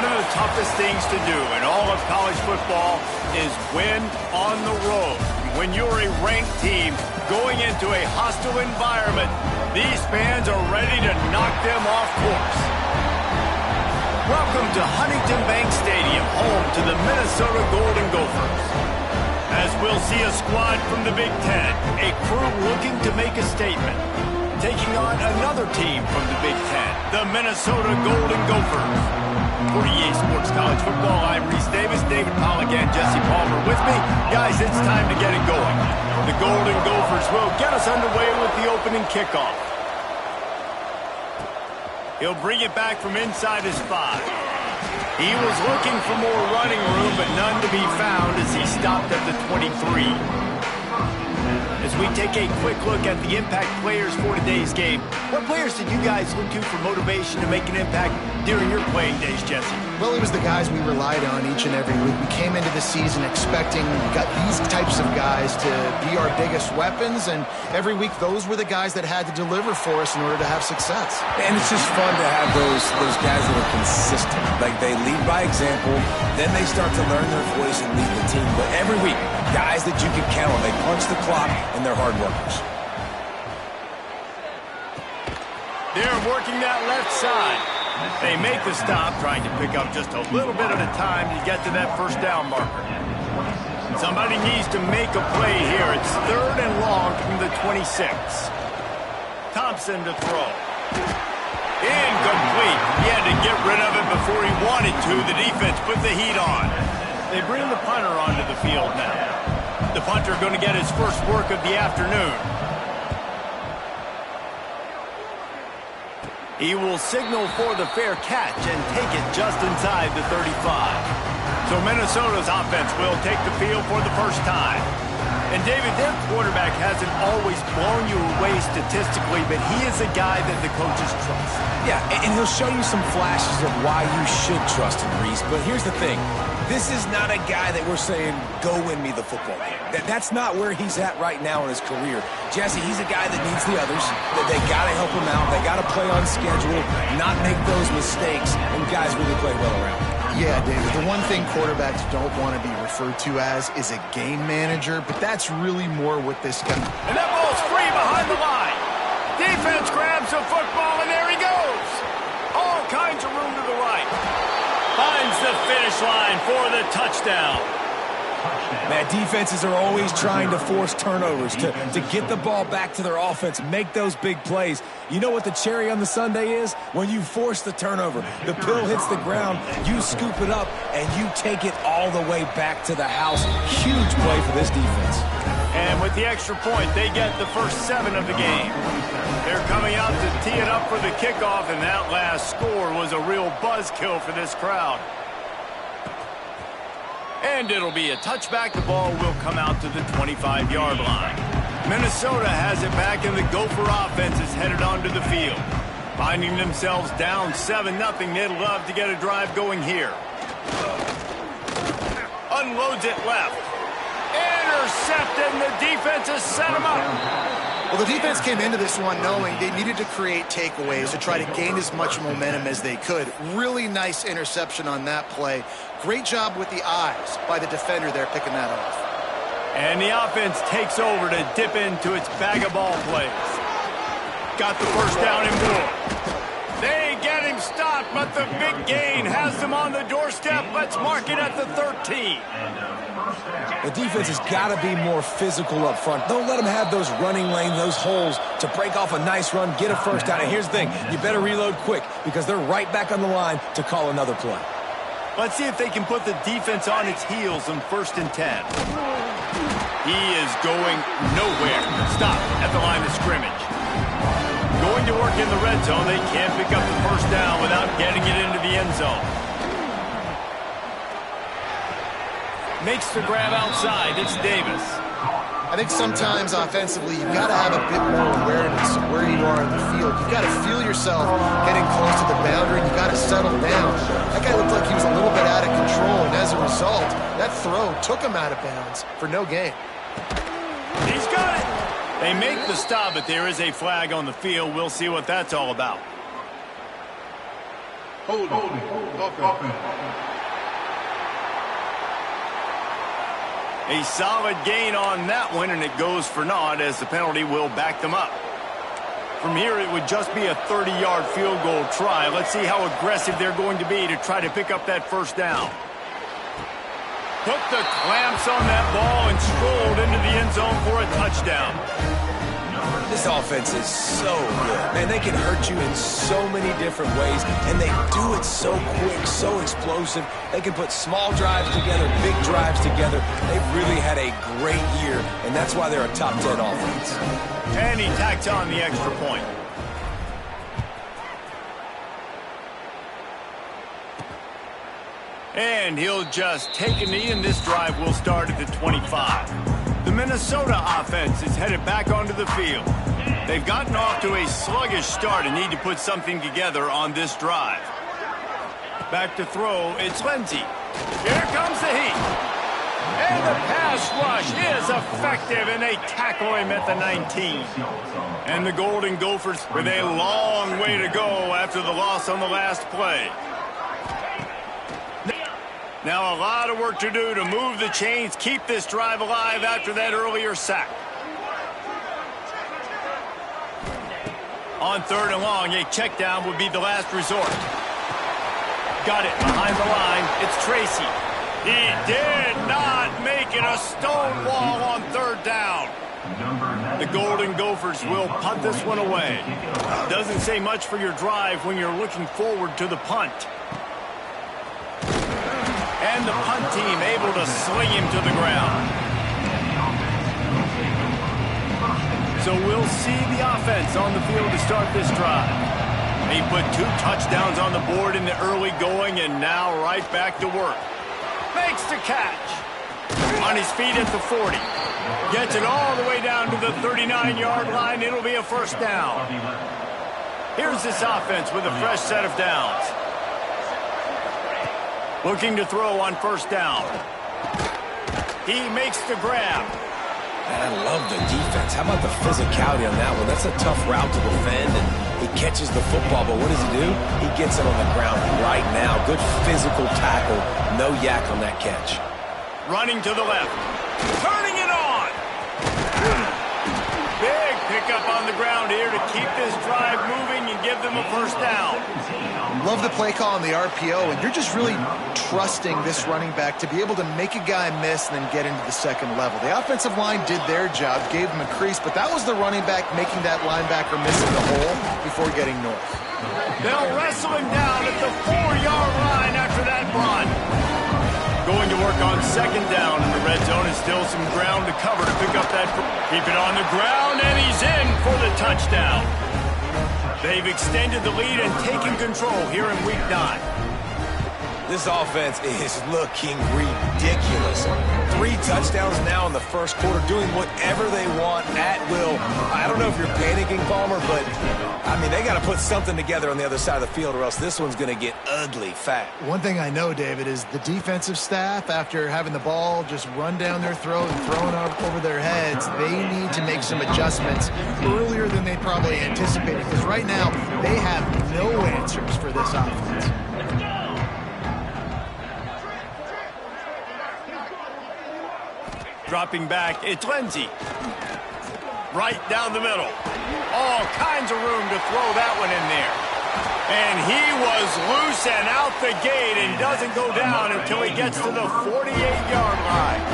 One of the toughest things to do in all of college football is win on the road. When you're a ranked team going into a hostile environment, these fans are ready to knock them off course. Welcome to Huntington Bank Stadium, home to the Minnesota Golden Gophers. As we'll see a squad from the Big Ten, a crew looking to make a statement, taking on another team from the Big Ten, the Minnesota Golden Gophers. For EA Sports College Football, I'm Reese Davis, David Pollack, and Jesse Palmer with me. Guys, it's time to get it going. The Golden Gophers will get us underway with the opening kickoff. He'll bring it back from inside his 5. He was looking for more running room, but none to be found as he stopped at the 23. As we take a quick look at the impact players for today's game, what players did you guys look to for motivation to make an impact during your playing days, Jesse? Well, it was the guys we relied on each and every week. We came into the season expecting these types of guys to be our biggest weapons, and every week those were the guys that had to deliver for us in order to have success. And it's just fun to have those guys that are consistent. Like, they lead by example, then they start to learn their voice and lead the team. But every week, guys that you can count on, they punch the clock, and they're hard workers. They're working that left side. They make the stop, trying to pick up just a little bit at a time to get to that first down marker. Somebody needs to make a play here. It's 3rd and long from the 26. Thompson to throw. Incomplete. He had to get rid of it before he wanted to. The defense put the heat on. They bring the punter onto the field now. The punter going to get his first work of the afternoon. He will signal for the fair catch and take it just inside the 35. So Minnesota's offense will take the field for the first time. And David, their quarterback hasn't always blown you away statistically, but he is a guy that the coaches trust. Yeah, and he'll show you some flashes of why you should trust him, Reese. But here's the thing. This is not a guy that we're saying, go win me the football game. That's not where he's at right now in his career. Jesse, he's a guy that needs the others. They got to help him out. They got to play on schedule, not make those mistakes, and guys really play well around him. Yeah, David, the one thing quarterbacks don't want to be referred to as is a game manager, but that's really more what this guy... And that ball's free behind the line. Defense grabs the football, and there he goes. All kinds of room to the right. Finds the finish line for the touchdown. Man, defenses are always trying to force turnovers to get the ball back to their offense, make those big plays. You know what the cherry on the sundae is? When you force the turnover, the pill hits the ground, you scoop it up, and you take it all the way back to the house. Huge play for this defense. And with the extra point, they get the first 7 of the game. They're coming out to tee it up for the kickoff, and that last score was a real buzzkill for this crowd. And it'll be a touchback. The ball will come out to the 25-yard line. Minnesota has it back, and the Gopher offense is headed onto the field. Finding themselves down 7-0, they'd love to get a drive going here. Unloads it left. Intercepted, and the defense has set him up. Well, the defense came into this one knowing they needed to create takeaways to try to gain as much momentum as they could. Really nice interception on that play. Great job with the eyes by the defender there picking that off. And the offense takes over to dip into its bag of ball plays. Got the first down and more. They get him stopped, but the big gain has them on the doorstep. Let's mark it at the 13. The defense has got to be more physical up front. Don't let them have those running lanes, those holes to break off a nice run, get a first down. And here's the thing, you better reload quick because they're right back on the line to call another play. Let's see if they can put the defense on its heels on 1st and 10. He is going nowhere. Stop at the line of scrimmage. Going to work in the red zone. They can't pick up the first down without getting it into the end zone. Makes the grab outside. It's Davis. I think sometimes offensively you've got to have a bit more awareness of where you are in the field. You've got to feel yourself getting close to the boundary, and you've got to settle down. That guy looked like he was a little bit out of control, and as a result, that throw took him out of bounds for no gain. He's got it. They make the stop, but there is a flag on the field. We'll see what that's all about. Holding. Offense. A solid gain on that one, and it goes for naught as the penalty will back them up. From here, it would just be a 30-yard field goal try. Let's see how aggressive they're going to be to try to pick up that first down. Put the clamps on that ball and strolled into the end zone for a touchdown. This offense is so good. Man, they can hurt you in so many different ways, and they do it so quick, so explosive. They can put small drives together, big drives together. They've really had a great year, and that's why they're a top 10 offense. And he tacks on the extra point. And he'll just take a knee, and this drive will start at the 25. The Minnesota offense is headed back onto the field. They've gotten off to a sluggish start and need to put something together on this drive. Back to throw, it's Lindsey. Here comes the heat. And the pass rush is effective, and they tackle him at the 19. And the Golden Gophers with a long way to go after the loss on the last play. Now a lot of work to do to move the chains, keep this drive alive after that earlier sack. On 3rd and long, a check down would be the last resort. Got it behind the line. It's Tracy. He did not make it a stone wall on 3rd down. The Golden Gophers will punt this one away. Doesn't say much for your drive when you're looking forward to the punt. And the punt team able to sling him to the ground. So we'll see the offense on the field to start this drive. He put 2 touchdowns on the board in the early going, and now right back to work. Makes the catch. On his feet at the 40. Gets it all the way down to the 39-yard line. It'll be a first down. Here's this offense with a fresh set of downs. Looking to throw on 1st down. He makes the grab. Man, I love the defense. How about the physicality on that one? That's a tough route to defend, and he catches the football, but what does he do? He gets it on the ground right now. Good physical tackle. No yak on that catch. Running to the left. Turning it on. Big pickup on the ground here to keep this drive moving and give them a first down. Love the play call on the RPO, and you're just really trusting this running back to be able to make a guy miss and then get into the second level. The offensive line did their job, gave him a crease, but that was the running back making that linebacker miss in the hole before getting north. They'll wrestle him down at the 4-yard line after that run. Going to work on 2nd down in the red zone, and still some ground to cover to pick up that. Keep it on the ground, and he's in for the touchdown. They've extended the lead and taken control here in Week 9. This offense is looking ridiculous. 3 touchdowns now in the first quarter, doing whatever they want at will. I don't know if you're panicking, Palmer, but, I mean, they got to put something together on the other side of the field or else this one's going to get ugly fast. One thing I know, David, is the defensive staff, after having the ball just run down their throat and thrown up over their heads, they need to make some adjustments earlier than they probably anticipated, because right now they have no answers for this offense. Dropping back, it's Lindsey. Right down the middle. All kinds of room to throw that one in there. And he was loose and out the gate and doesn't go down until he gets to the 48-yard line.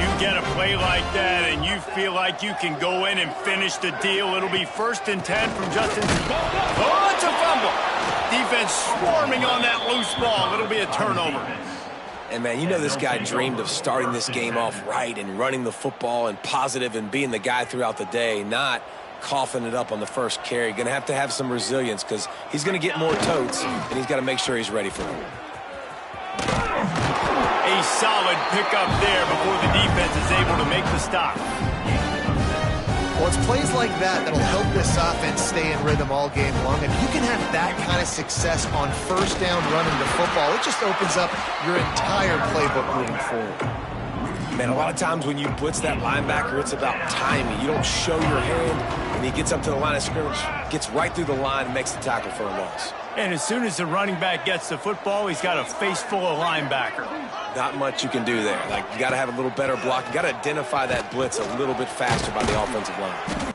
You get a play like that and you feel like you can go in and finish the deal. It'll be 1st and 10 from Justin. Oh, it's a fumble. Defense swarming on that loose ball. It'll be a turnover. And, man, you know this guy dreamed of starting this game off right and running the football and positive and being the guy throughout the day, not coughing it up on the first carry. Going to have some resilience because he's going to get more totes, and he's got to make sure he's ready for them. A solid pickup there before the defense is able to make the stop. Well, it's plays like that that'll help this offense stay in rhythm all game long. If you can have that kind of success on 1st down running the football, it just opens up your entire playbook moving forward. Man, a lot of times when you blitz that linebacker, it's about timing. You don't show your hand, and he gets up to the line of scrimmage, gets right through the line, and makes the tackle for a loss. And as soon as the running back gets the football, he's got a face full of linebacker. Not much you can do there. Like, you got to have a little better block. You got to identify that blitz a little bit faster by the offensive line.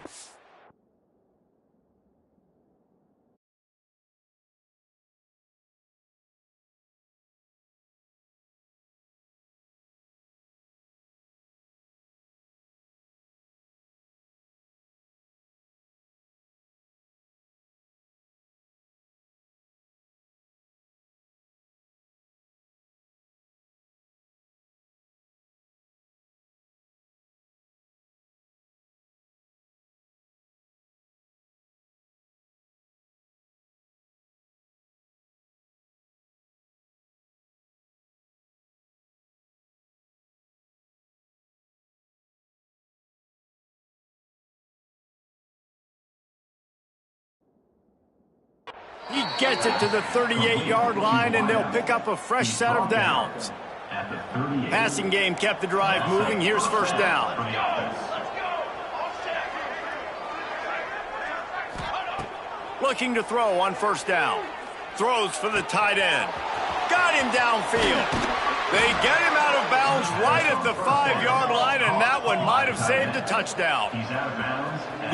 He gets it to the 38-yard line, and they'll pick up a fresh set of downs. Passing game kept the drive moving. Here's first down. Looking to throw on first down. Throws for the tight end. Got him downfield. They get him out of bounds right at the 5-yard line, and that one might have saved a touchdown.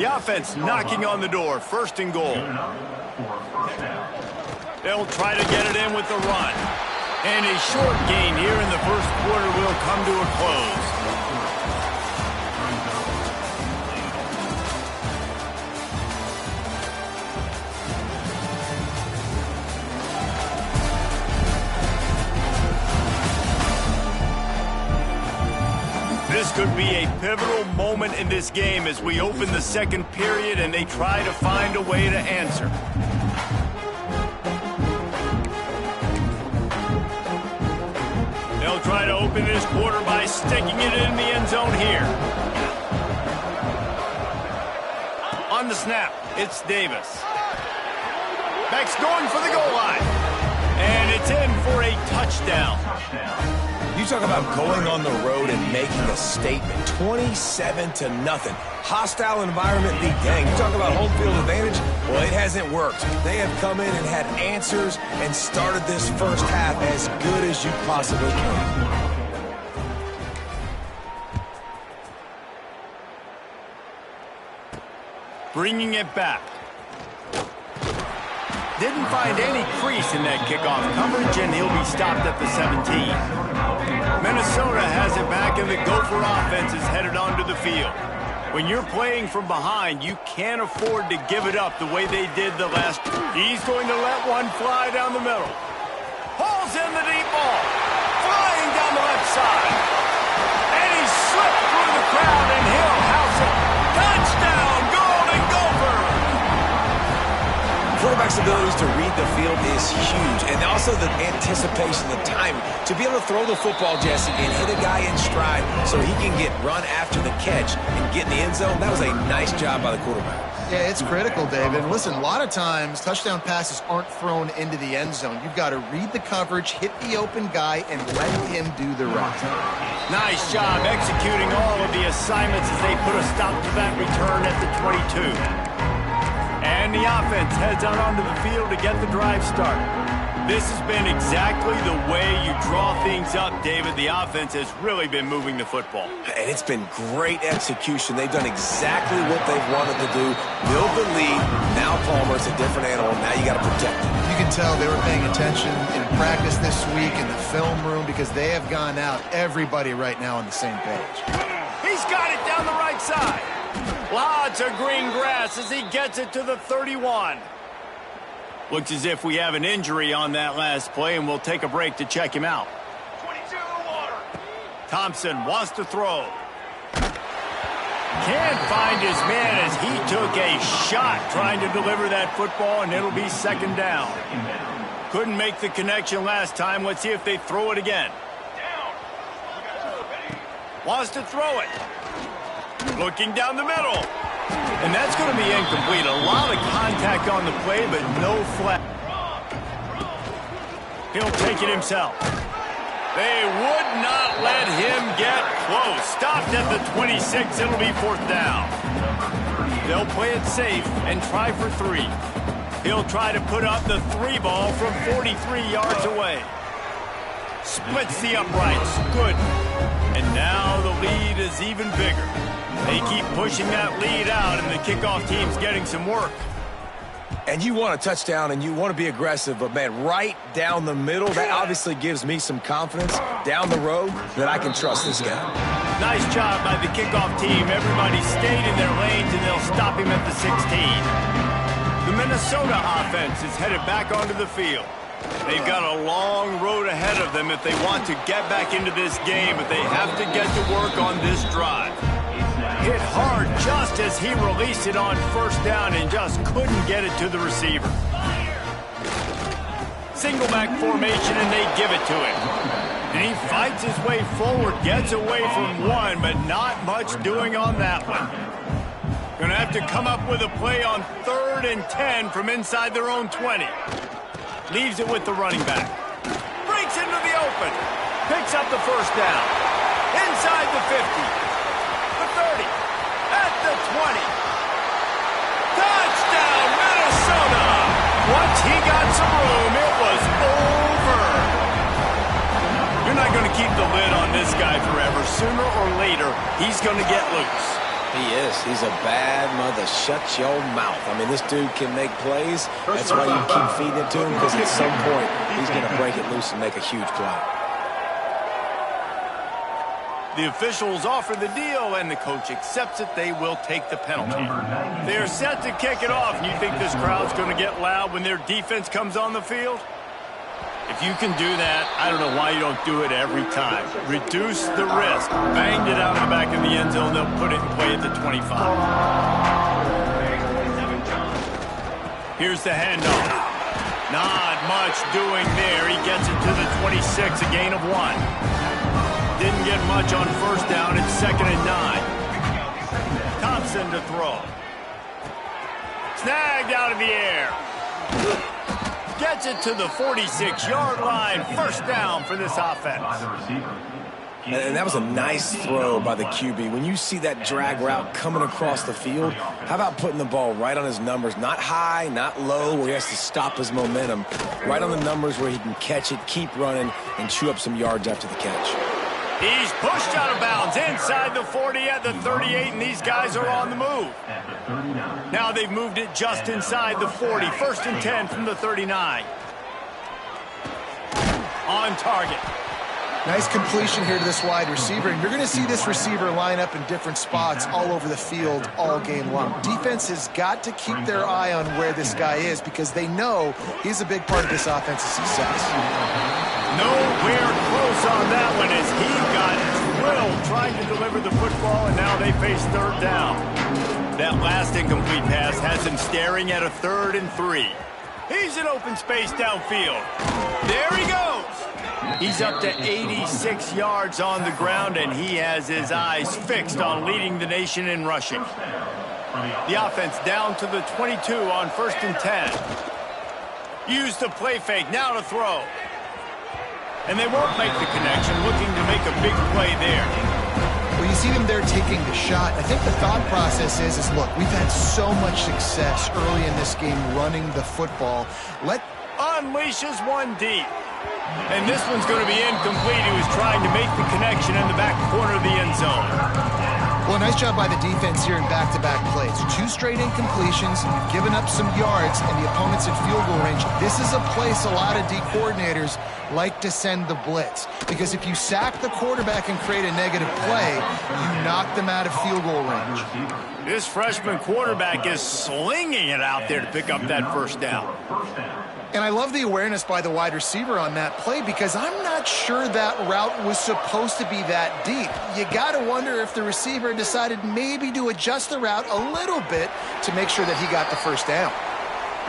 The offense knocking on the door. First and goal. They'll try to get it in with the run. And a short gain here in the first quarter will come to a close. This could be a pivotal moment in this game as we open the second period and they try to find a way to answer. They'll try to open this quarter by sticking it in the end zone here. On the snap, it's Davis. Beck's going for the goal line. And it's in for a touchdown. You talk about going on the road and making a statement. 27-0. Hostile environment, the gang. You talk about home field advantage? Well, it hasn't worked. They have come in and had answers and started this first half as good as you possibly can. Bringing it back. Didn't find any crease in that kickoff coverage, and he'll be stopped at the 17. Minnesota has it back, and the Gopher offense is headed onto the field. When you're playing from behind, you can't afford to give it up the way they did the last. He's going to let one fly down the middle. Pulls in the deep ball. Flying down the left side. And he slipped through the crowd, and he'll house it. Touchdown, Golden Gopher! Quarterback's abilities to read the field is huge, and also the anticipation, the time to be able to throw the football, Jesse, and hit a guy in stride so he can get run after the catch and get in the end zone. That was a nice job by the quarterback. Yeah, it's critical, David. And listen, a lot of times touchdown passes aren't thrown into the end zone. You've got to read the coverage, hit the open guy, and let him do the rest. Nice job executing all of the assignments as they put a stop to that return at the 22. And the offense heads out onto the field to get the drive started. This has been exactly the way you draw things up, David. The offense has really been moving the football. And it's been great execution. They've done exactly what they've wanted to do. Build the lead. Now Palmer's a different animal. Now you got to protect him. You can tell they were paying attention in practice this week in the film room because they have gone out, everybody right now on the same page. He's got it down the right side. Lots of green grass as he gets it to the 31. Looks as if we have an injury on that last play, and we'll take a break to check him out. 22 water. Thompson wants to throw. Can't find his man as he took a shot trying to deliver that football, and it'll be second down. Couldn't make the connection last time. Let's see if they throw it again. Wants to throw it. Looking down the middle. And that's going to be incomplete. A lot of contact on the play, but no flag. He'll take it himself. They would not let him get close. Stopped at the 26. It'll be fourth down. They'll play it safe and try for 3. He'll try to put up the 3 ball from 43 yards away. Splits the uprights. Good. And now the lead is even bigger. They keep pushing that lead out, and the kickoff team's getting some work. And you want a touchdown, and you want to be aggressive, but, man, right down the middle, that obviously gives me some confidence down the road that I can trust this guy. Nice job by the kickoff team. Everybody stayed in their lanes, and they'll stop him at the 16. The Minnesota offense is headed back onto the field. They've got a long road ahead of them if they want to get back into this game, but they have to get to work on this drive. Hit hard just as he released it on first down and just couldn't get it to the receiver. Single back formation, and they give it to him. And he fights his way forward, gets away from one, but not much doing on that one. Gonna have to come up with a play on 3rd and 10 from inside their own 20. Leaves it with the running back. Breaks into the open. Picks up the first down. Inside the 50. The 30. At the 20. Touchdown, Minnesota! Once he got some room, it was over. You're not going to keep the lid on this guy forever. Sooner or later, he's going to get loose. He is. He's a bad mother. Shut your mouth. I mean, this dude can make plays. That's why you keep feeding it to him, because at some point, he's going to break it loose and make a huge play. The officials offer the deal, and the coach accepts it. They will take the penalty. They are set to kick it off, and you think this crowd's going to get loud when their defense comes on the field? If you can do that, I don't know why you don't do it every time. Reduce the risk. Banged it out of the back of the end zone. They'll put it in play at the 25. Here's the handoff. Not much doing there. He gets it to the 26, a gain of 1. Didn't get much on first down. It's 2nd and 9. Thompson to throw. Snagged out of the air. Gets it to the 46-yard line. First down for this offense. And that was a nice throw by the QB. When you see that drag route coming across the field, how about putting the ball right on his numbers? Not high, not low, where he has to stop his momentum. Right on the numbers where he can catch it, keep running, and chew up some yards after the catch. He's pushed out of bounds inside the 40 at the 38, and these guys are on the move. Now they've moved it just inside the 40. 1st and 10 from the 39. On target. Nice completion here to this wide receiver, and you're going to see this receiver line up in different spots all over the field all game long. Defense has got to keep their eye on where this guy is because they know he's a big part of this offense's success. Nowhere close on that one as he got drilled trying to deliver the football, and now they face 3rd down. That last incomplete pass has him staring at a 3rd and 3. He's in open space downfield. There he goes. He's up to 86 yards on the ground, and he has his eyes fixed on leading the nation in rushing. The offense down to the 22 on 1st and 10. Use the play fake, now to throw. And they won't make the connection, looking to make a big play there. Well, you see them there taking the shot. I think the thought process is look, we've had so much success early in this game running the football. Unleashes one deep. And this one's going to be incomplete. He was trying to make the connection in the back corner of the end zone. Well, nice job by the defense here in back-to-back plays. 2 straight incompletions, you've given up some yards, and the opponent's in field goal range. This is a place a lot of D coordinators like to send the blitz. Because if you sack the quarterback and create a negative play, you knock them out of field goal range. This freshman quarterback is slinging it out there to pick up that first down. And I love the awareness by the wide receiver on that play because I'm not sure that route was supposed to be that deep. You got to wonder if the receiver decided maybe to adjust the route a little bit to make sure that he got the first down.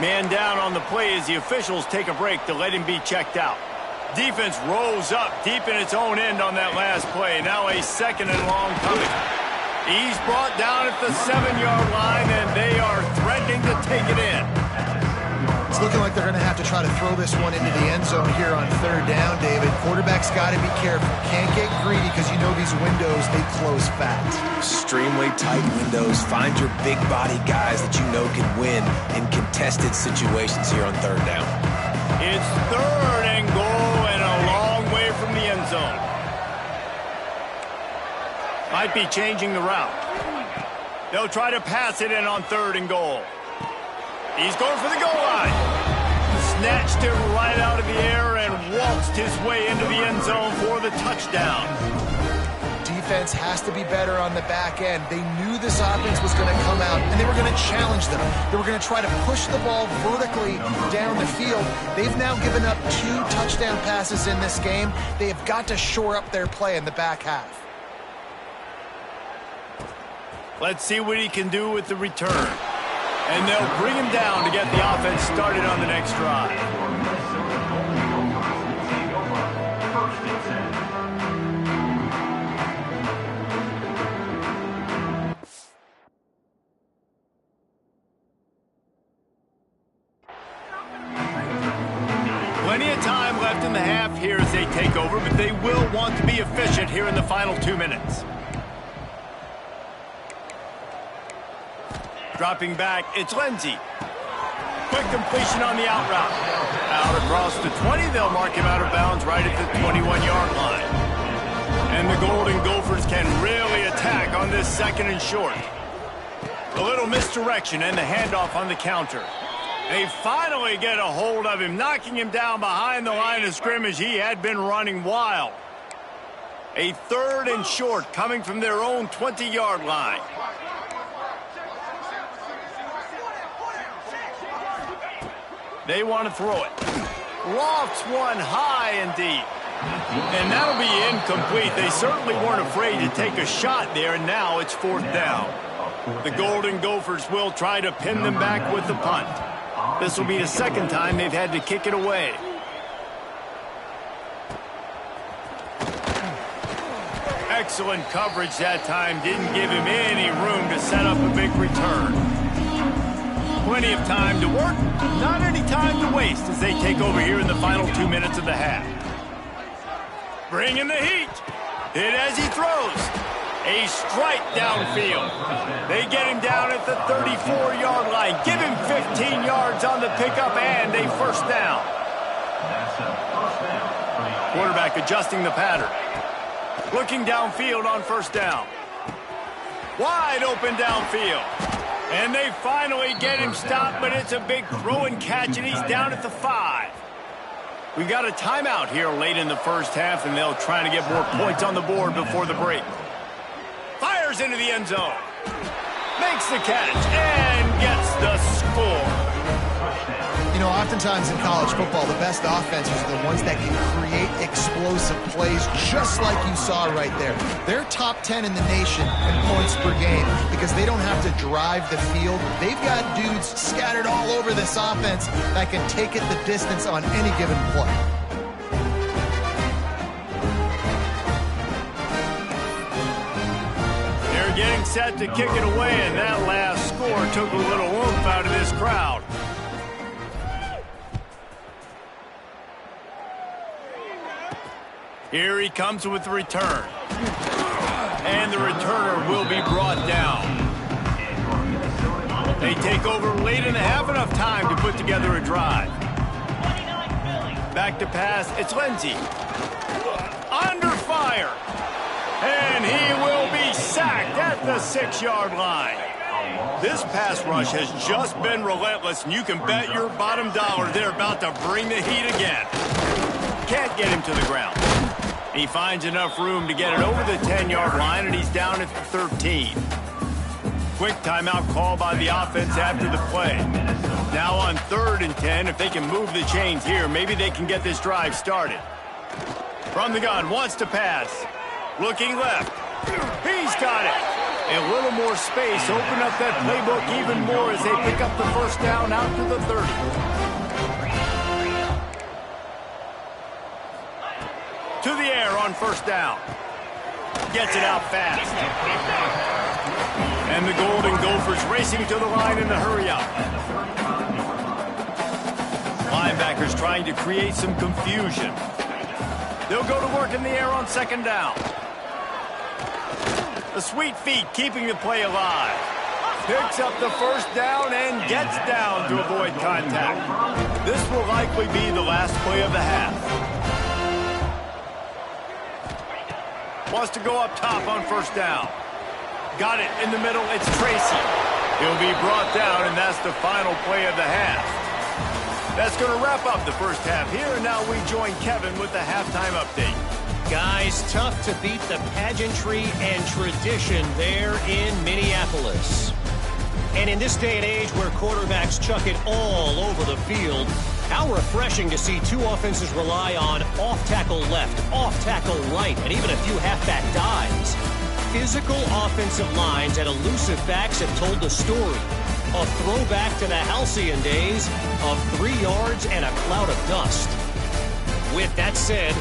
Man down on the play as the officials take a break to let him be checked out. Defense rose up deep in its own end on that last play. Now a 2nd and long coming. He's brought down at the 7-yard line, and they are threatening to take it in. It's looking like they're going to have to try to throw this one into the end zone here on 3rd down, David. Quarterback's got to be careful. Can't get greedy because you know these windows, they close fast. Extremely tight windows. Find your big body guys that you know can win in contested situations here on third down. It's third and goal and a long way from the end zone. Might be changing the route. They'll try to pass it in on third and goal. He's going for the goal line. Snatched it right out of the air and waltzed his way into the end zone for the touchdown. Defense has to be better on the back end. They knew this offense was going to come out, and they were going to challenge them. They were going to try to push the ball vertically down the field. They've now given up 2 touchdown passes in this game. They have got to shore up their play in the back half. Let's see what he can do with the return. And they'll bring him down to get the offense started on the next drive. Plenty of time left in the half here as they take over, but they will want to be efficient here in the final 2 minutes. Dropping back, it's Lindsey. Quick completion on the out route. Out across the 20, they'll mark him out of bounds right at the 21-yard line. And the Golden Gophers can really attack on this second and short. A little misdirection and the handoff on the counter. They finally get a hold of him, knocking him down behind the line of scrimmage. He had been running wild. A third and short coming from their own 20-yard line. They want to throw it. Lofts one high and deep. And that'll be incomplete. They certainly weren't afraid to take a shot there, and now it's 4th down. The Golden Gophers will try to pin them back with the punt. This will be the second time they've had to kick it away. Excellent coverage that time. Didn't give him any room to set up a big return. Plenty of time to work, not any time to waste as they take over here in the final 2 minutes of the half. Bringing the heat. Hit as he throws. A strike downfield. They get him down at the 34-yard line. Give him 15 yards on the pickup and a first down. Quarterback adjusting the pattern. Looking downfield on first down. Wide open downfield. And they finally get him stopped, but it's a big throw and catch, and he's down at the 5. We've got a timeout here late in the first half, and they'll try to get more points on the board before the break. Fires into the end zone. Makes the catch and gets the score. You know, oftentimes in college football, the best offenses are the ones that can create explosive plays, just like you saw right there. They're top 10 in the nation in points per game because they don't have to drive the field. They've got dudes scattered all over this offense that can take it the distance on any given play. They're getting set to kick it away, and that last score took a little oomph out of this crowd. Here he comes with the return. And the returner will be brought down. They take over late in the half, enough time to put together a drive. Back to pass, it's Lindsey. Under fire. And he will be sacked at the 6-yard line. This pass rush has just been relentless, and you can bet your bottom dollar they're about to bring the heat again. Can't get him to the ground. He finds enough room to get it over the 10-yard line, and he's down at the 13. Quick timeout call by the offense after the play. Now on 3rd and 10, if they can move the chains here, maybe they can get this drive started. From the gun, wants to pass. Looking left. He's got it. A little more space. Open up that playbook even more as they pick up the first down out to the 30. To the air on first down. Gets it out fast. And the Golden Gophers racing to the line in the hurry-up. Linebackers trying to create some confusion. They'll go to work in the air on second down. The sweet feet keeping the play alive. Picks up the first down and gets down to avoid contact. This will likely be the last play of the half. Wants to go up top on first down. Got it in the middle. It's Tracy. He'll be brought down, and that's the final play of the half. That's going to wrap up the first half here, and now we join Kevin with the halftime update. Guys, tough to beat the pageantry and tradition there in Minneapolis. And in this day and age where quarterbacks chuck it all over the field, how refreshing to see two offenses rely on off-tackle left, off-tackle right, and even a few halfback dives. Physical offensive lines and elusive backs have told the story. A throwback to the halcyon days of 3 yards and a cloud of dust. With that said,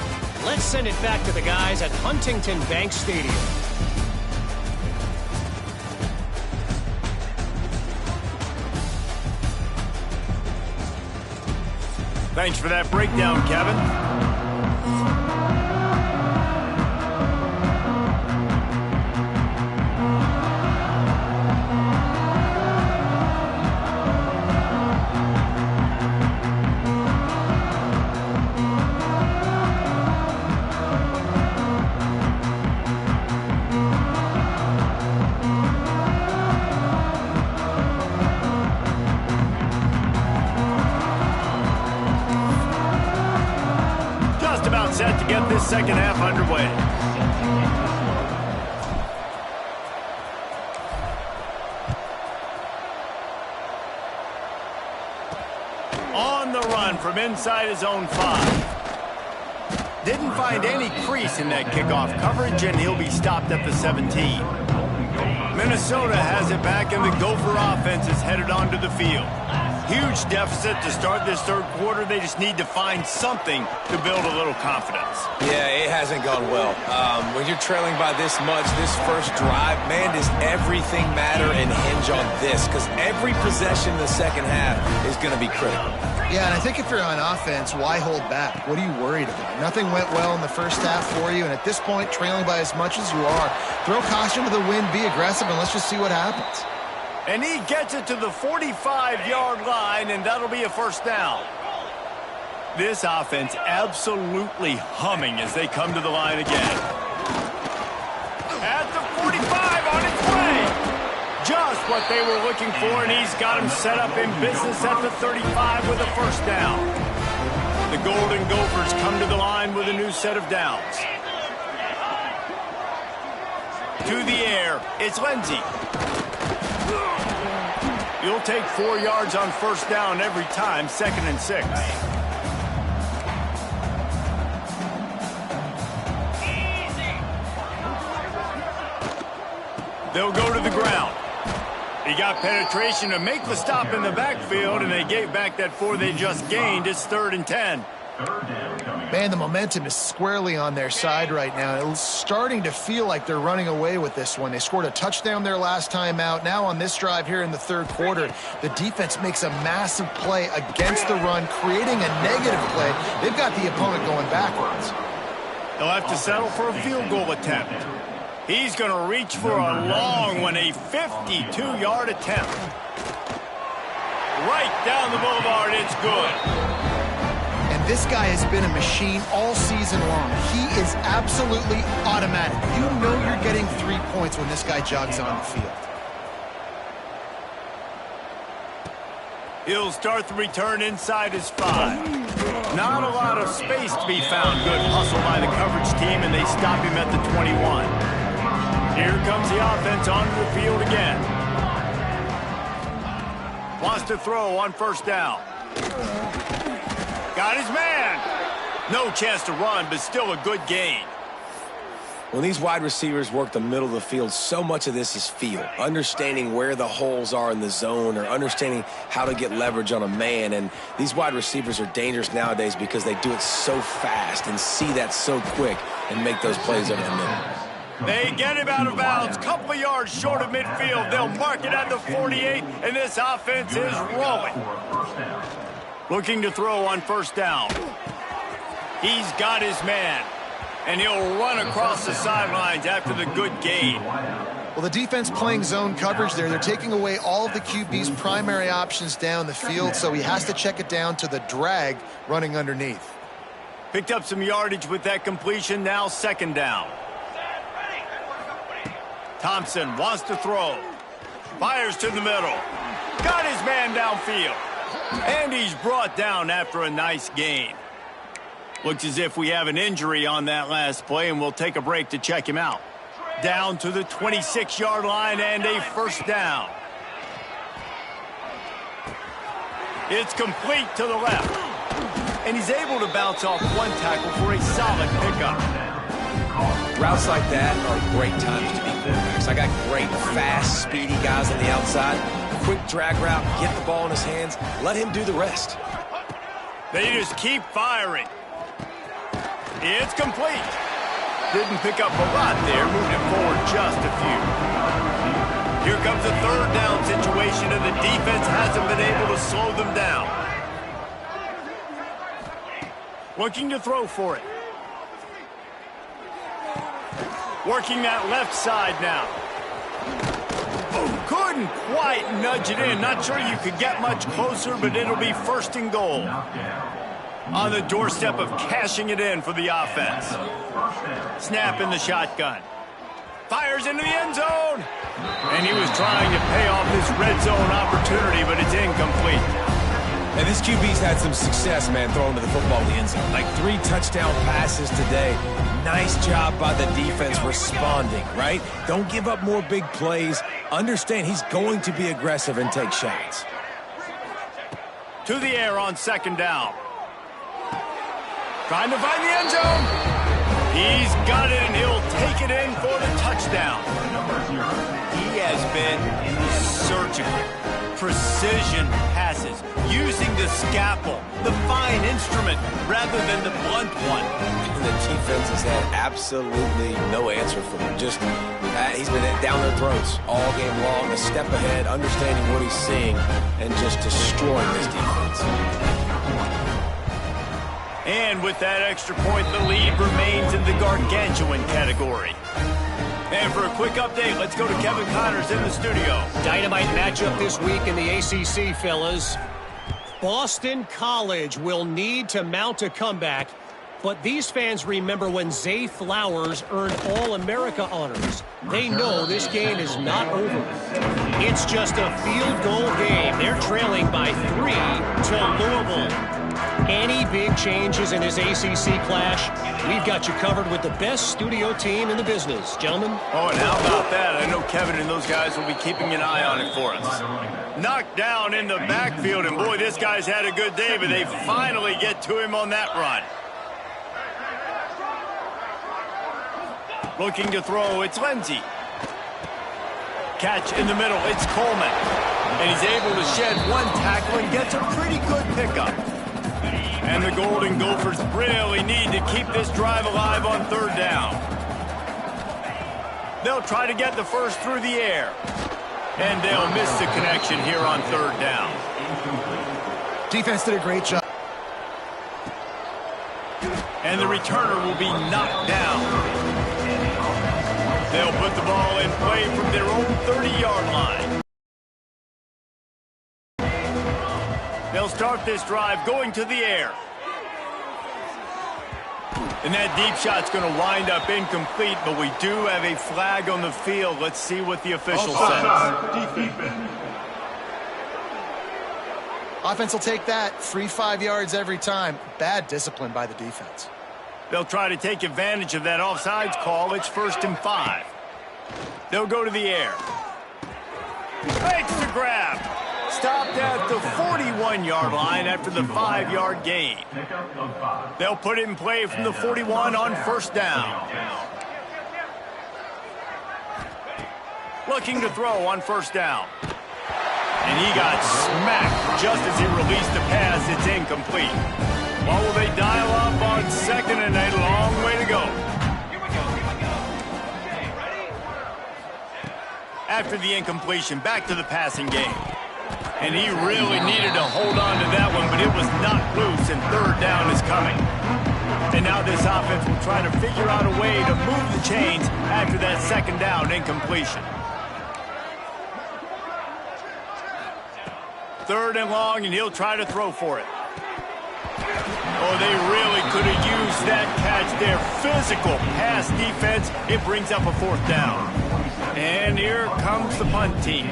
let's send it back to the guys at Huntington Bank Stadium. Thanks for that breakdown, Kevin. Set to get this second half underway. On the run from inside his own 5. Didn't find any crease in that kickoff coverage, and he'll be stopped at the 17. Minnesota has it back, and the Gopher offense is headed onto the field. Huge deficit to start this third quarter. They just need to find something to build a little confidence. Yeah, it hasn't gone well. When you're trailing by this much, this first drive, man, does everything matter and hinge on this? Because every possession in the second half is going to be critical. Yeah, and I think if you're on offense, why hold back? What are you worried about? Nothing went well in the first half for you, and at this point, trailing by as much as you are, throw caution to the wind, be aggressive, and let's just see what happens. And he gets it to the 45-yard line, and that'll be a first down. This offense absolutely humming as they come to the line again. At the 45, on its way. Just what they were looking for, and he's got him set up in business at the 35 with a first down. The Golden Gophers come to the line with a new set of downs. To the air, it's Lindsey. You'll take 4 yards on first down every time, 2nd and 6. They'll go to the ground. He got penetration to make the stop in the backfield, and they gave back that 4 they just gained. It's 3rd and 10. Man, the momentum is squarely on their side right now. It's starting to feel like they're running away with this one. They scored a touchdown their last time out. Now on this drive here in the third quarter, the defense makes a massive play against the run, creating a negative play. They've got the opponent going backwards. They'll have to settle for a field goal attempt. He's going to reach for a long one, a 52-yard attempt. Right down the boulevard, it's good. And this guy has been a machine all season long. He is absolutely automatic. You know you're getting 3 points when this guy jogs on the field. He'll start the return inside his 5. Not a lot of space to be found. Good hustle by the coverage team, and they stop him at the 21. Here comes the offense onto the field again. Wants to throw on first down. Got his man. No chance to run, but still a good gain. When these wide receivers work the middle of the field, so much of this is feel. Understanding where the holes are in the zone or understanding how to get leverage on a man. And these wide receivers are dangerous nowadays because they do it so fast and see that so quick and make those plays over the middle. They get him out of bounds, couple of yards short of midfield. They'll mark it at the 48, and this offense is rolling. Looking to throw on first down. He's got his man, and he'll run across the sidelines after the good gain. Well, the defense playing zone coverage there. They're taking away all of the QB's primary options down the field, so he has to check it down to the drag running underneath. Picked up some yardage with that completion, now second down. Thompson wants to throw. Fires to the middle. Got his man downfield. And he's brought down after a nice gain. Looks as if we have an injury on that last play, and we'll take a break to check him out. Down to the 26-yard line and a first down. It's complete to the left. And he's able to bounce off one tackle for a solid pickup. Routes like that are great times to be quarterbacks. I got great, fast, speedy guys on the outside. Quick drag route, get the ball in his hands, let him do the rest. They just keep firing. It's complete. Didn't pick up a lot there, moved it forward just a few. Here comes a third down situation, and the defense hasn't been able to slow them down. Looking to throw for it. Working that left side now. Oh, couldn't quite nudge it in. Not sure you could get much closer, but it'll be first and goal. On the doorstep of cashing it in for the offense. Snap in the shotgun. Fires into the end zone. And he was trying to pay off this red zone opportunity, but it's incomplete. And this QB's had some success, man, throwing to the football in the end zone. Like 3 touchdown passes today. Nice job by the defense responding, right? Don't give up more big plays. Understand he's going to be aggressive and take shots. To the air on second down. Trying to find the end zone. He's got it, and he'll take it in for the touchdown. He has been surgical. Precision passes, using the scalpel, the fine instrument, rather than the blunt one. And the defense has had absolutely no answer for him. Just, he's been down their throats all game long, a step ahead, understanding what he's seeing, and just destroying this defense. And with that extra point, the lead remains in the gargantuan category. And for a quick update, let's go to Kevin Connors in the studio. Dynamite matchup this week in the ACC, fellas. Boston College will need to mount a comeback, but these fans remember when Zay Flowers earned All-America honors. They know this game is not over. It's just a field goal game. They're trailing by 3 to Louisville. Any big changes in this ACC clash, we've got you covered with the best studio team in the business. Gentlemen? Oh, and how about that? I know Kevin and those guys will be keeping an eye on it for us. Knocked down in the backfield, and boy, this guy's had a good day, but they finally get to him on that run. Looking to throw, it's Lindsey. Catch in the middle, it's Coleman. And he's able to shed one tackle and gets a pretty good pickup. And the Golden Gophers really need to keep this drive alive on third down. They'll try to get the first through the air. And they'll miss the connection here on third down. Defense did a great job. And the returner will be knocked down. They'll put the ball in play from their own 30-yard line. They'll start this drive going to the air. And that deep shot's going to wind up incomplete, but we do have a flag on the field. Let's see what the official says. Offense will take that. Free 5 yards every time. Bad discipline by the defense. They'll try to take advantage of that offsides call. It's 1st and 5. They'll go to the air. Makes the grab. Stopped at the 41-yard line after the 5-yard gain. They'll put it in play from the 41 on first down. Looking to throw on first down. And he got smacked just as he released the pass. It's incomplete. What will they dial up on second and a long way to go? After the incompletion, back to the passing game. And he really needed to hold on to that one, but it was knocked loose, and third down is coming. And now this offense will try to figure out a way to move the chains after that second down incompletion. Third and long, and he'll try to throw for it. Oh, they really could have used that catch there. Physical pass defense. It brings up a fourth down. And here comes the punt team.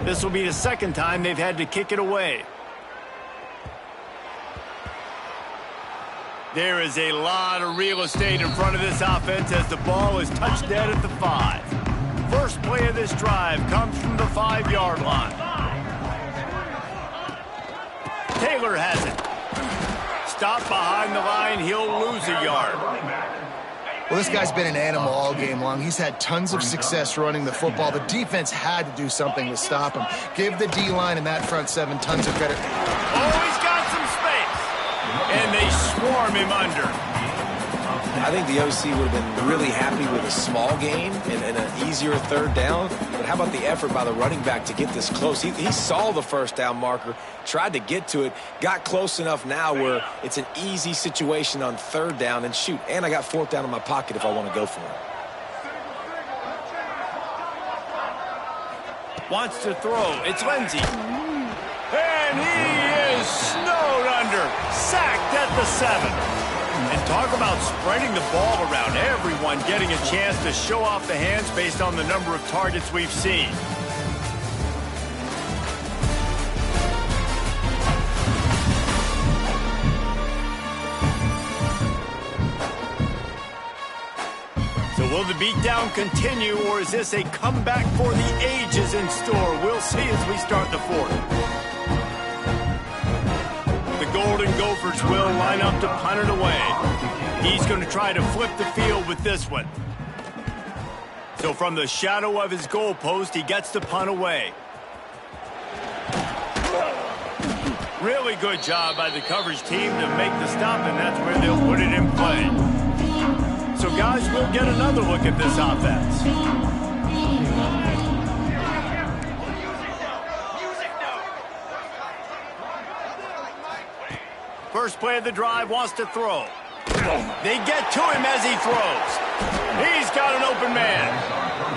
This will be the second time they've had to kick it away. There is a lot of real estate in front of this offense as the ball is touched dead at the 5. First play of this drive comes from the 5-yard line. Taylor has it. Stop behind the line, he'll lose a yard. Well, this guy's been an animal all game long. He's had tons of success running the football. The defense had to do something to stop him. Give the D-line and that front 7 tons of credit. Oh, he's got some space. And they swarm him under. I think the OC would have been really happy with a small gain and an easier third down. But how about the effort by the running back to get this close? He saw the first down marker, tried to get to it, got close enough now where it's an easy situation on third down. And shoot, and I got fourth down in my pocket if I want to go for it. Wants to throw. It's Lindsey. And he is snowed under. Sacked at the 7. And talk about spreading the ball around. Everyone getting a chance to show off the hands based on the number of targets we've seen. So will the beatdown continue, or is this a comeback for the ages in store? We'll see as we start the fourth. Golden Gophers will line up to punt it away. He's going to try to flip the field with this one. So from the shadow of his goalpost, he gets the punt away. Really good job by the coverage team to make the stop, and that's where they'll put it in play. So guys, we'll get another look at this offense. First play of the drive, wants to throw. They get to him as he throws. He's got an open man.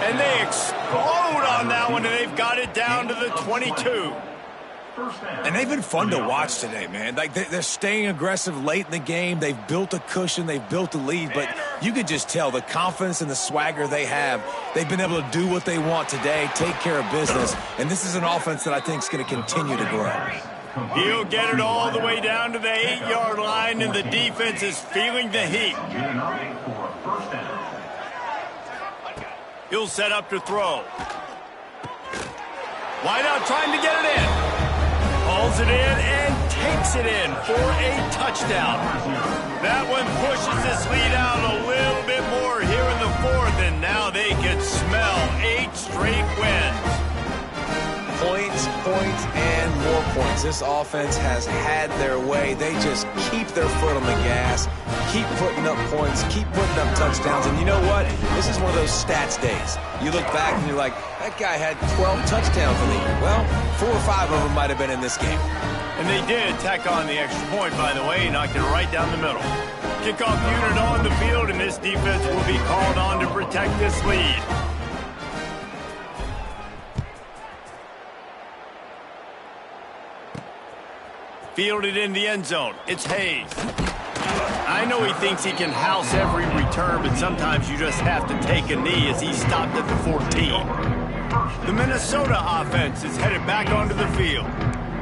And they explode on that one, and they've got it down to the 22. And they've been fun to watch today, man. Like they're staying aggressive late in the game. They've built a cushion. They've built a lead. But you could just tell the confidence and the swagger they have. They've been able to do what they want today, take care of business. And this is an offense that I think is going to continue to grow. He'll get it all the way down to the 8-yard line, and the defense is feeling the heat. He'll set up to throw. Wide out trying to get it in. Hauls it in and takes it in for a touchdown. That one pushes this lead out a little bit more here in the fourth, and now they can smell 8 straight wins. Points, and more points. This offense has had their way. They just keep their foot on the gas, keep putting up points, keep putting up touchdowns. And you know what? This is one of those stats days. You look back and you're like, that guy had 12 touchdowns in the year. Well, 4 or 5 of them might have been in this game. And they did tack on the extra point, by the way. He knocked it right down the middle. Kickoff unit on the field, and this defense will be called on to protect this lead. Fielded in the end zone. It's Hayes. I know he thinks he can house every return, but sometimes you just have to take a knee as he stopped at the 14. The Minnesota offense is headed back onto the field.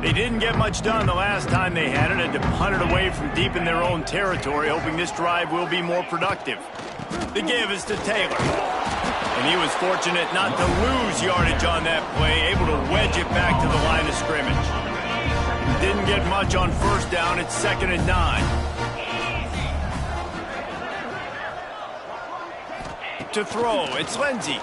They didn't get much done the last time they had it, had to punt it away from deep in their own territory, hoping this drive will be more productive. The give is to Taylor. And he was fortunate not to lose yardage on that play, able to wedge it back to the line of scrimmage. Didn't get much on first down. It's 2nd and 9. To throw, it's Lindsey.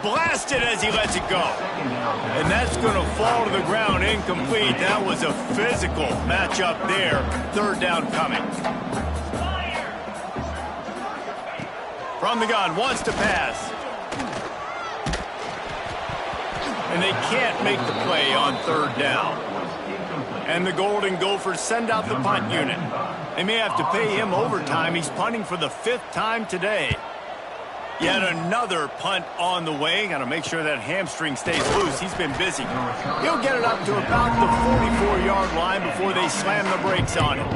Blasted as he lets it go. And that's going to fall to the ground incomplete. That was a physical matchup there. 3rd down coming. From the gun, wants to pass. And they can't make the play on 3rd down. And the Golden Gophers send out the punt unit. They may have to pay him overtime. He's punting for the 5th time today. Yet another punt on the way. Got to make sure that hamstring stays loose. He's been busy. He'll get it up to about the 44-yard line before they slam the brakes on him.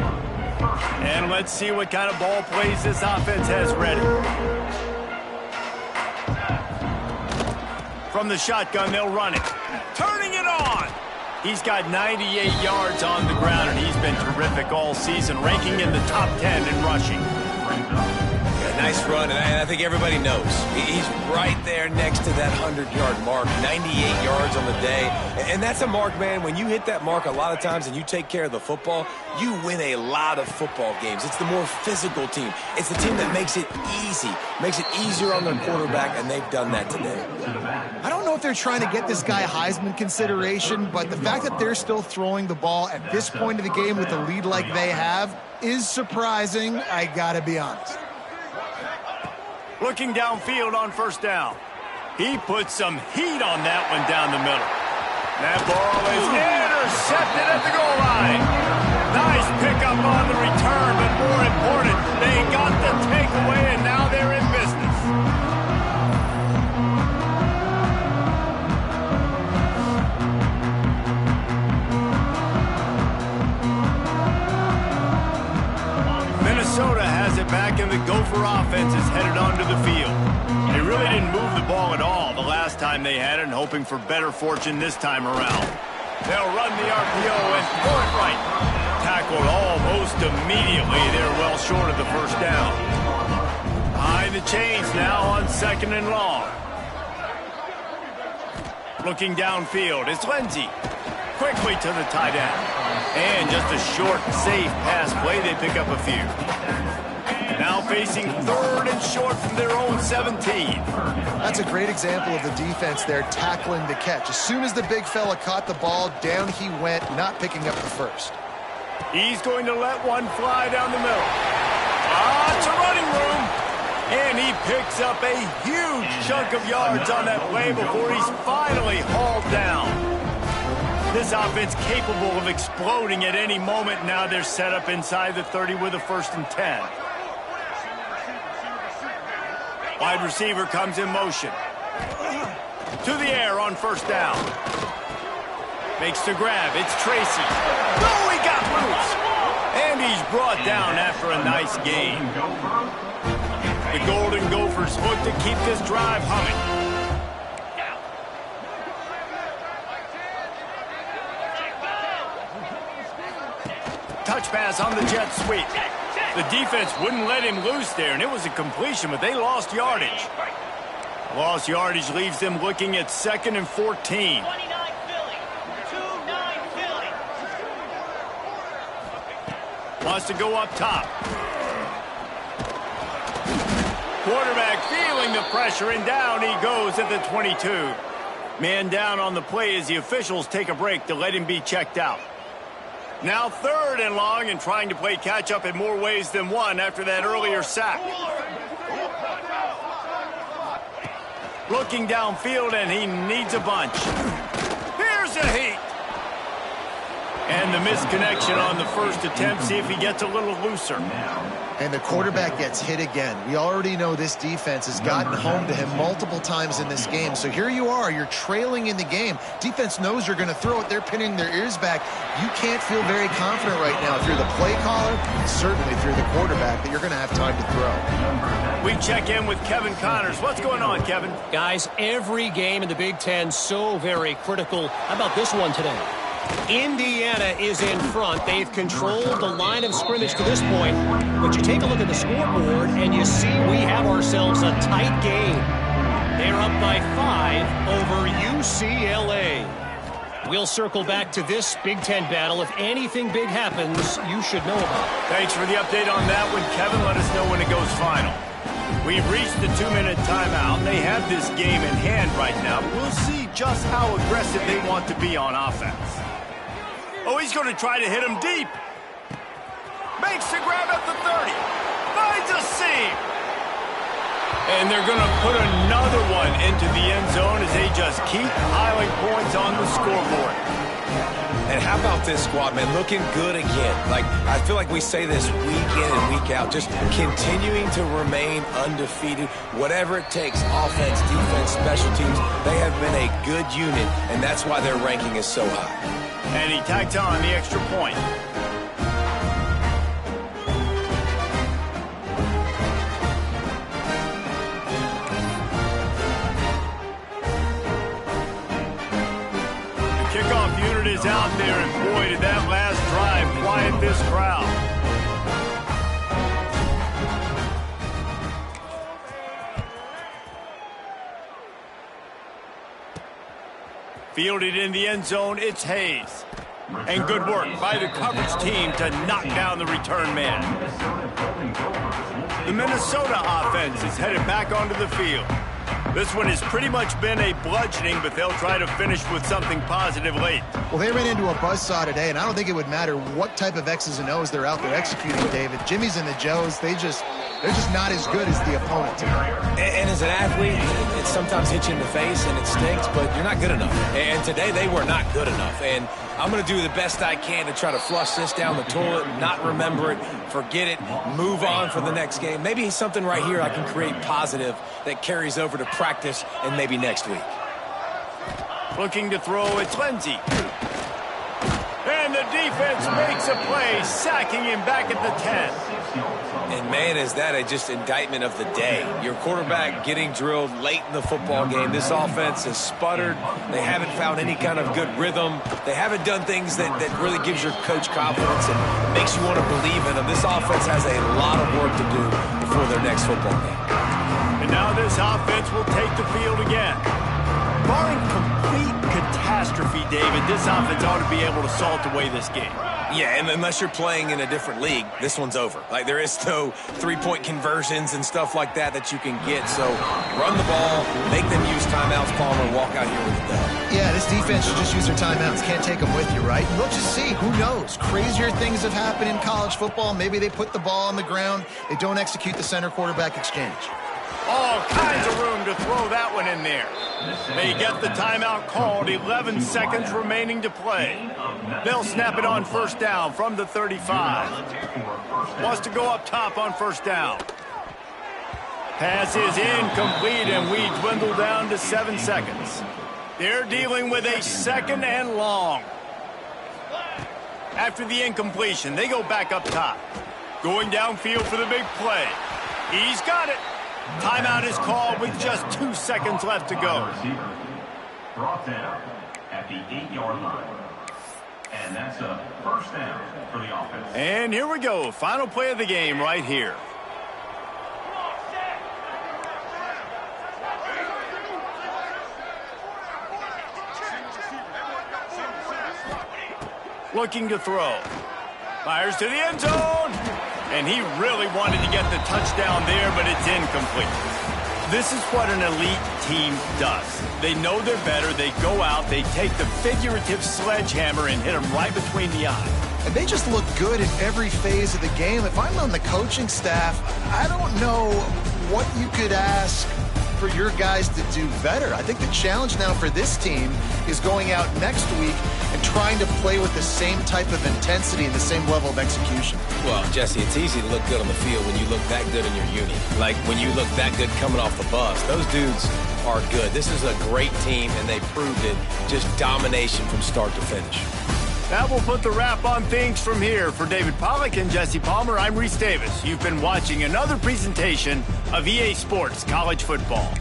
And let's see what kind of ball plays this offense has ready. From the shotgun, they'll run it. Turning it on. He's got 98 yards on the ground, and he's been terrific all season, ranking in the top 10 in rushing. Nice run, and I think everybody knows. He's right there next to that 100-yard mark, 98 yards on the day. And that's a mark, man. When you hit that mark a lot of times and you take care of the football, you win a lot of football games. It's the more physical team. It's the team that makes it easy, makes it easier on their quarterback, and they've done that today. I don't know if they're trying to get this guy Heisman consideration, but the fact that they're still throwing the ball at this point of the game with a lead like they have is surprising, I gotta be honest. Looking downfield on 1st down. He put some heat on that one down the middle. That ball is intercepted at the goal line. Nice pickup on the return, but more important, they got the takeaway, and now they're in business. Minnesota has it back, and the Gopher offense is headed onto the field. They really didn't move the ball at all the last time they had it, and hoping for better fortune this time around. They'll run the RPO and throw it right. Tackled almost immediately. They're well short of the 1st down. Behind the chains now on 2nd and long. Looking downfield, it's Lindsey. Quickly to the tight end. And just a short, safe pass play. They pick up a few. Now facing 3rd and short from their own 17. That's a great example of the defense there tackling the catch. As soon as the big fella caught the ball, down he went, not picking up the 1st. He's going to let one fly down the middle. It's a running room. And he picks up a huge chunk of yards on that play before he's finally hauled down. This offense capable of exploding at any moment. Now they're set up inside the 30 with a 1st and 10. Wide receiver comes in motion. To the air on 1st down. Makes the grab. It's Tracy. No, he got loose. And he's brought down after a nice gain. The Golden Gophers look to keep this drive humming. Touch pass on the jet sweep. The defense wouldn't let him loose there, and it was a completion, but they lost yardage. Lost yardage leaves them looking at 2nd and 14. Wants to go up top. Quarterback feeling the pressure, and down he goes at the 22. Man down on the play as the officials take a break to let him be checked out. Now 3rd and long, and trying to play catch-up in more ways than one after that earlier sack. Looking downfield, and he needs a bunch. Here's a heat. And the misconnection on the 1st attempt. See if he gets a little looser. And the quarterback gets hit again. We already know this defense has gotten home to him multiple times in this game. So here you are, you're trailing in the game. Defense knows you're going to throw it. They're pinning their ears back. You can't feel very confident right now if you're the play caller, and certainly if you're the quarterback, that you're going to have time to throw. We check in with Kevin Connors. What's going on, Kevin? Guys, every game in the Big Ten so very critical. How about this one today? Indiana is in front. They've controlled the line of scrimmage to this point. But you take a look at the scoreboard, and you see we have ourselves a tight game. They're up by 5 over UCLA. We'll circle back to this Big Ten battle. If anything big happens, you should know about it. Thanks for the update on that one, Kevin. Let us know when it goes final. We've reached the 2-minute timeout. They have this game in hand right now. We'll see just how aggressive they want to be on offense. Oh, he's going to try to hit him deep. Makes the grab at the 30. Finds a seam. And they're going to put another one into the end zone as they just keep piling points on the scoreboard. And how about this squad, man? Looking good again. Like, I feel like we say this week in and week out, just continuing to remain undefeated. Whatever it takes, offense, defense, special teams, they have been a good unit, and that's why their ranking is so high. And he tacked on the extra point. Kickoff unit is out there, and boy, did that last drive quiet this crowd. Fielded in the end zone, it's Hayes. And good work by the coverage team to knock down the return man. The Minnesota offense is headed back onto the field. This one has pretty much been a bludgeoning, but they'll try to finish with something positive late. Well, they ran into a buzzsaw today, and I don't think it would matter what type of X's and O's they're out there executing, David. Jimmy's and the Joes, they're just not as good as the opponent today. And as an athlete, it sometimes hits you in the face and it stinks, but you're not good enough. And today they were not good enough. And I'm going to do the best I can to try to flush this down the toilet, not remember it, forget it, move on for the next game. Maybe something right here I can create positive that carries over to practice and maybe next week. Looking to throw, it's Lindsey. And the defense makes a play, sacking him back at the 10. And, man, is that just indictment of the day. Your quarterback getting drilled late in the football game. This offense has sputtered. They haven't found any kind of good rhythm. They haven't done things that really gives your coach confidence and makes you want to believe in them. This offense has a lot of work to do before their next football game. And now this offense will take the field again. Barring complete catastrophe, David, this offense ought to be able to salt away this game. Yeah, and unless you're playing in a different league, this one's over. Like, there is no three-point conversions and stuff like that you can get. So run the ball, make them use timeouts, Palmer, walk out here with a dub. Yeah, this defense should just use their timeouts. Can't take them with you, right? We'll just see. Who knows? Crazier things have happened in college football. Maybe they put the ball on the ground. They don't execute the center-quarterback exchange. All kinds of room to throw that one in there. They get the timeout called, 11 seconds remaining to play. They'll snap it on first down from the 35. Wants to go up top on first down. Pass is incomplete, and we dwindle down to 7 seconds. They're dealing with a second and long. After the incompletion, they go back up top. Going downfield for the big play. He's got it. Timeout is called with just 2 seconds left to go. Brought down at the 8-yard line. And that's a first down for the offense. And here we go. Final play of the game right here. Looking to throw. Fires to the end zone. And he really wanted to get the touchdown there, but it's incomplete. This is what an elite team does. They know they're better. They go out. They take the figurative sledgehammer and hit them right between the eyes. And they just look good in every phase of the game. If I'm on the coaching staff, I don't know what you could ask for your guys to do better. I think the challenge now for this team is going out next week and trying to play with the same type of intensity and the same level of execution. Well, Jesse, it's easy to look good on the field when you look that good in your unit. Like when you look that good coming off the bus. Those dudes are good. This is a great team, and they proved it. Just domination from start to finish. That will put the wrap on things from here. For David Pollack and Jesse Palmer, I'm Reese Davis. You've been watching another presentation of EA Sports College Football.